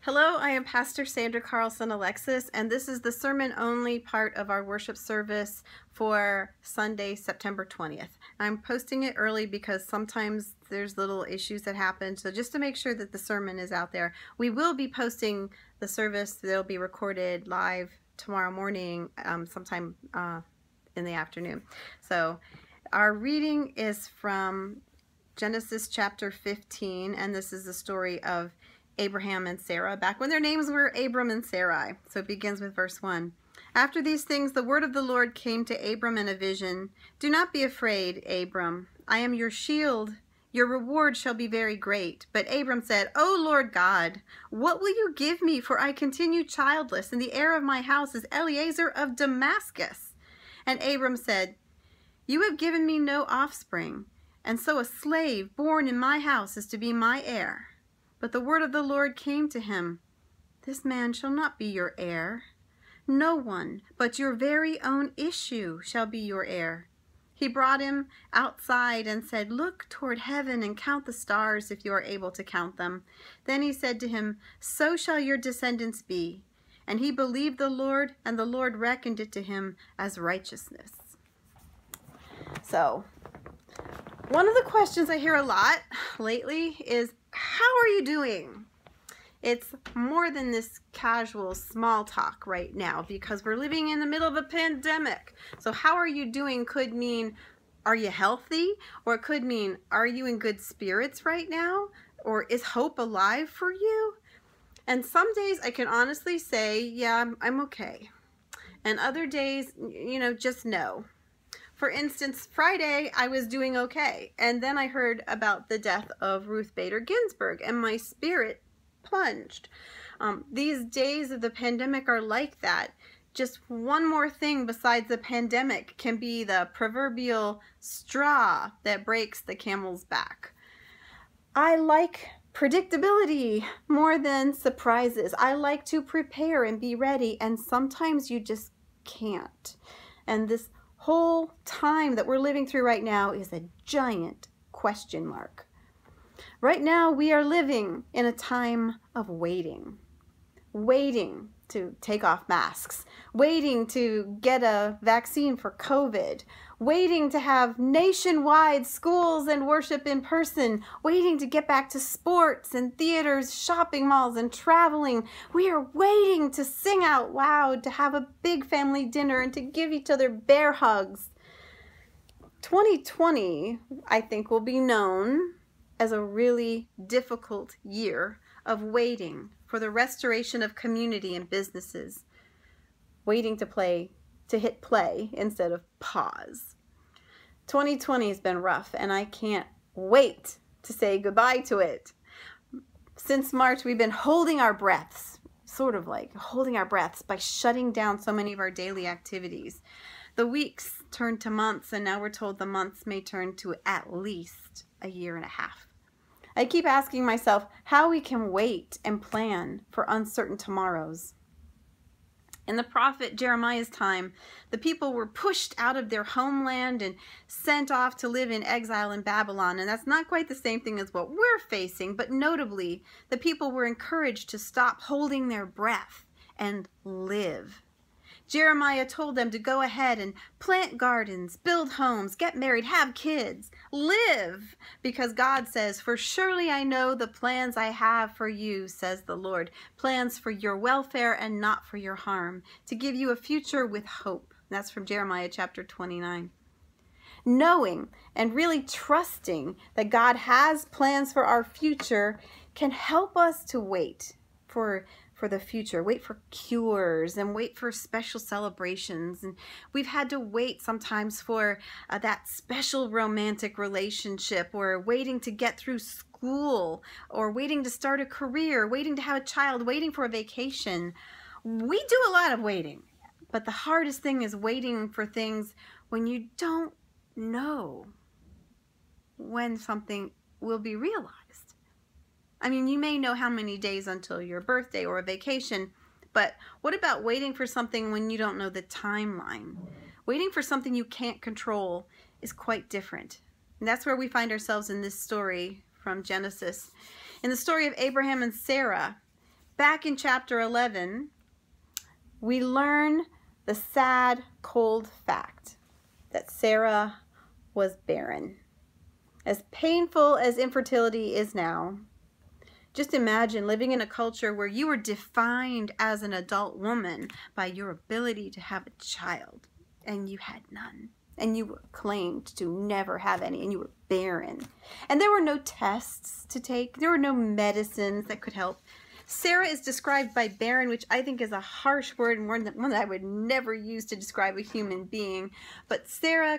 Hello, I am Pastor Sandra Carlson Alexis, and this is the sermon-only part of our worship service for Sunday, September 20th. I'm posting it early because sometimes there's little issues that happen, so just to make sure that the sermon is out there. We will be posting the service. They'll be recorded live tomorrow morning, sometime in the afternoon. So our reading is from Genesis chapter 15, and this is the story of Abraham and Sarah, back when their names were Abram and Sarai. So it begins with verse 1. After these things, the word of the Lord came to Abram in a vision. Do not be afraid, Abram. I am your shield. Your reward shall be very great. But Abram said, O Lord God, what will you give me? For I continue childless, and the heir of my house is Eliezer of Damascus. And Abram said, You have given me no offspring, and so a slave born in my house is to be my heir. But the word of the Lord came to him, This man shall not be your heir. No one but your very own issue shall be your heir. He brought him outside and said, Look toward heaven and count the stars if you are able to count them. Then he said to him, So shall your descendants be. And he believed the Lord, and the Lord reckoned it to him as righteousness. So, one of the questions I hear a lot lately is, how are you doing? It's more than this casual small talk right now because we're living in the middle of a pandemic. So how are you doing could mean, are you healthy? Or it could mean, are you in good spirits right now? Or is hope alive for you? And some days I can honestly say, yeah, I'm okay. And other days, just no. For instance, Friday, I was doing okay, and then I heard about the death of Ruth Bader Ginsburg, and my spirit plunged. These days of the pandemic are like that. Just one more thing besides the pandemic can be the proverbial straw that breaks the camel's back. I like predictability more than surprises. I like to prepare and be ready, and sometimes you just can't. And this whole time that we're living through right now is a giant question mark. Right now we are living in a time of waiting to take off masks, waiting to get a vaccine for COVID, waiting to have nationwide schools and worship in person, waiting to get back to sports and theaters, shopping malls, and traveling. We are waiting to sing out loud, to have a big family dinner, and to give each other bear hugs. 2020, I think, will be known as a really difficult year of waiting for the restoration of community and businesses, waiting to hit play instead of pause. 2020 has been rough, and I can't wait to say goodbye to it. Since March, we've been holding our breaths, sort of like holding our breaths by shutting down so many of our daily activities. The weeks turned to months, and now we're told the months may turn to at least a year and a half. I keep asking myself how we can wait and plan for uncertain tomorrows. In the prophet Jeremiah's time, the people were pushed out of their homeland and sent off to live in exile in Babylon, and that's not quite the same thing as what we're facing, but notably, the people were encouraged to stop holding their breath and live. Jeremiah told them to go ahead and plant gardens, build homes, get married, have kids, live, because God says, For surely I know the plans I have for you, says the Lord, plans for your welfare and not for your harm, to give you a future with hope. That's from Jeremiah chapter 29. Knowing and really trusting that God has plans for our future can help us to wait for the future, wait for cures and wait for special celebrations. And we've had to wait sometimes for that special romantic relationship, or waiting to get through school, or waiting to start a career, waiting to have a child, waiting for a vacation. We do a lot of waiting, but the hardest thing is waiting for things when you don't know when something will be realized. I mean, you may know how many days until your birthday or a vacation, but what about waiting for something when you don't know the timeline? Waiting for something you can't control is quite different. And that's where we find ourselves in this story from Genesis. In the story of Abraham and Sarah, back in chapter 11, we learn the sad, cold fact that Sarah was barren. As painful as infertility is now, just imagine living in a culture where you were defined as an adult woman by your ability to have a child, and you had none. And you claimed to never have any, and you were barren. And there were no tests to take. There were no medicines that could help. Sarah is described by barren, which I think is a harsh word and one that I would never use to describe a human being. But Sarah,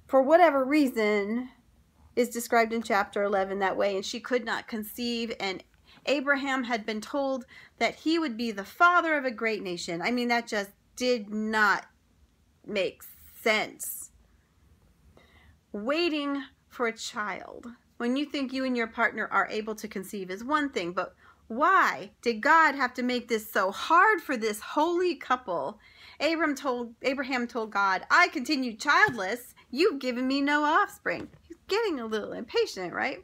for whatever reason, is described in chapter 11 that way, and she could not conceive, and Abraham had been told that he would be the father of a great nation. I mean, that just did not make sense. Waiting for a child when you think you and your partner are able to conceive is one thing, but why did God have to make this so hard for this holy couple? Abraham told God, I continued childless. You've given me no offspring. He's getting a little impatient, right?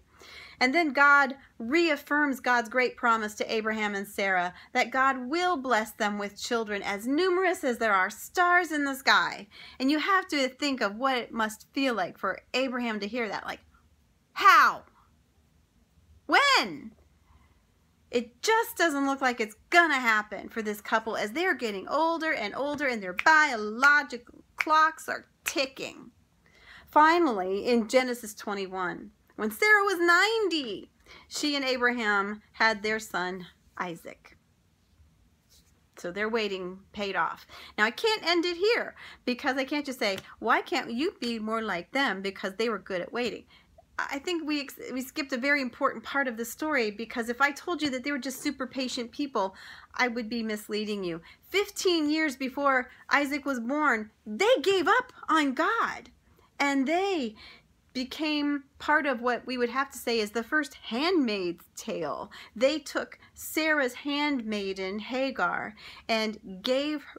And then God reaffirms God's great promise to Abraham and Sarah that God will bless them with children as numerous as there are stars in the sky. And you have to think of what it must feel like for Abraham to hear that. Like, how? When? It just doesn't look like it's gonna happen for this couple as they're getting older and older and their biological clocks are ticking. Finally, in Genesis 21, when Sarah was 90, she and Abraham had their son, Isaac. So their waiting paid off. Now, I can't end it here because I can't just say, why can't you be more like them because they were good at waiting? I think we skipped a very important part of the story, because if I told you that they were just super patient people, I would be misleading you. 15 years before Isaac was born, they gave up on God, and they became part of what we would have to say is the first handmaid's tale. They took Sarah's handmaiden Hagar and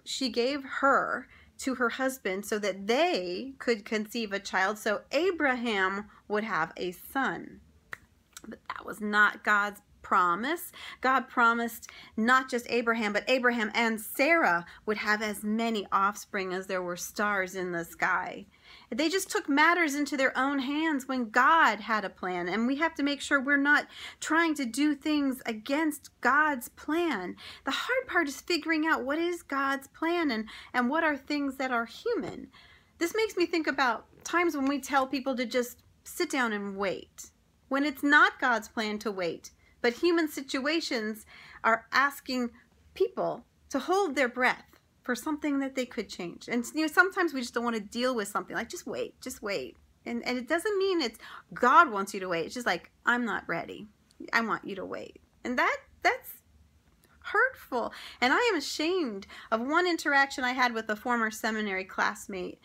she gave her to her husband so that they could conceive a child, so Abraham would have a son. But that was not God's promise. God promised not just Abraham, but Abraham and Sarah would have as many offspring as there were stars in the sky. They just took matters into their own hands when God had a plan, and we have to make sure we're not trying to do things against God's plan. The hard part is figuring out what is God's plan and what are things that are human. This makes me think about times when we tell people to just sit down and wait, when it's not God's plan to wait, but human situations are asking people to hold their breath for something that they could change. And sometimes we just don't want to deal with something like, just wait. And it doesn't mean it's God wants you to wait. It's just like, I'm not ready. I want you to wait. And that's hurtful. And I am ashamed of one interaction I had with a former seminary classmate.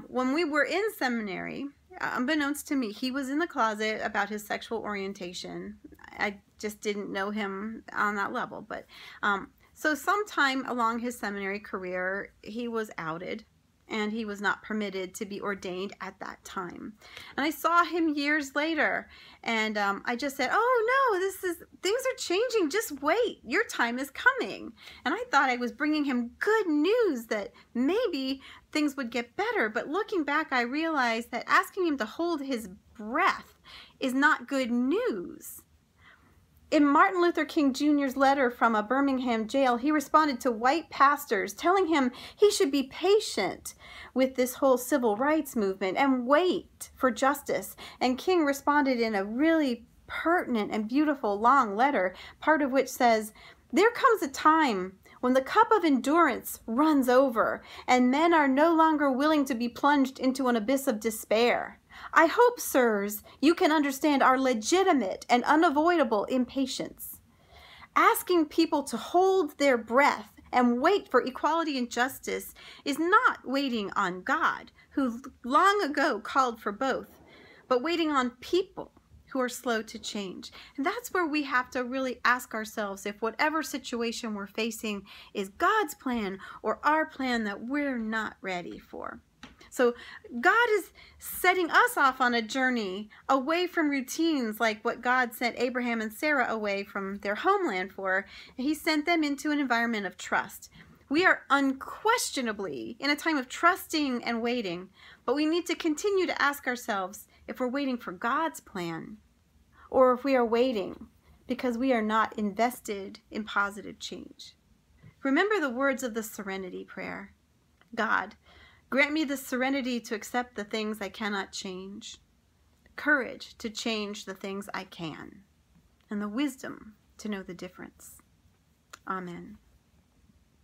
When we were in seminary, unbeknownst to me, he was in the closet about his sexual orientation. I just didn't know him on that level, but so sometime along his seminary career, he was outed, and he was not permitted to be ordained at that time. And I saw him years later, and I just said, oh no, things are changing, just wait, your time is coming. And I thought I was bringing him good news that maybe things would get better, but looking back, I realized that asking him to hold his breath is not good news. In Martin Luther King Jr.'s letter from a Birmingham jail, he responded to white pastors telling him he should be patient with this whole civil rights movement and wait for justice. And King responded in a really pertinent and beautiful long letter, part of which says, "There comes a time when the cup of endurance runs over and men are no longer willing to be plunged into an abyss of despair. I hope, sirs, you can understand our legitimate and unavoidable impatience. Asking people to hold their breath and wait for equality and justice is not waiting on God, who long ago called for both, but waiting on people who are slow to change." And that's where we have to really ask ourselves if whatever situation we're facing is God's plan or our plan that we're not ready for. So God is setting us off on a journey away from routines like what God sent Abraham and Sarah away from their homeland for. He sent them into an environment of trust. We are unquestionably in a time of trusting and waiting, but we need to continue to ask ourselves if we're waiting for God's plan or if we are waiting because we are not invested in positive change. Remember the words of the Serenity Prayer. God, grant me the serenity to accept the things I cannot change, courage to change the things I can, and the wisdom to know the difference. Amen.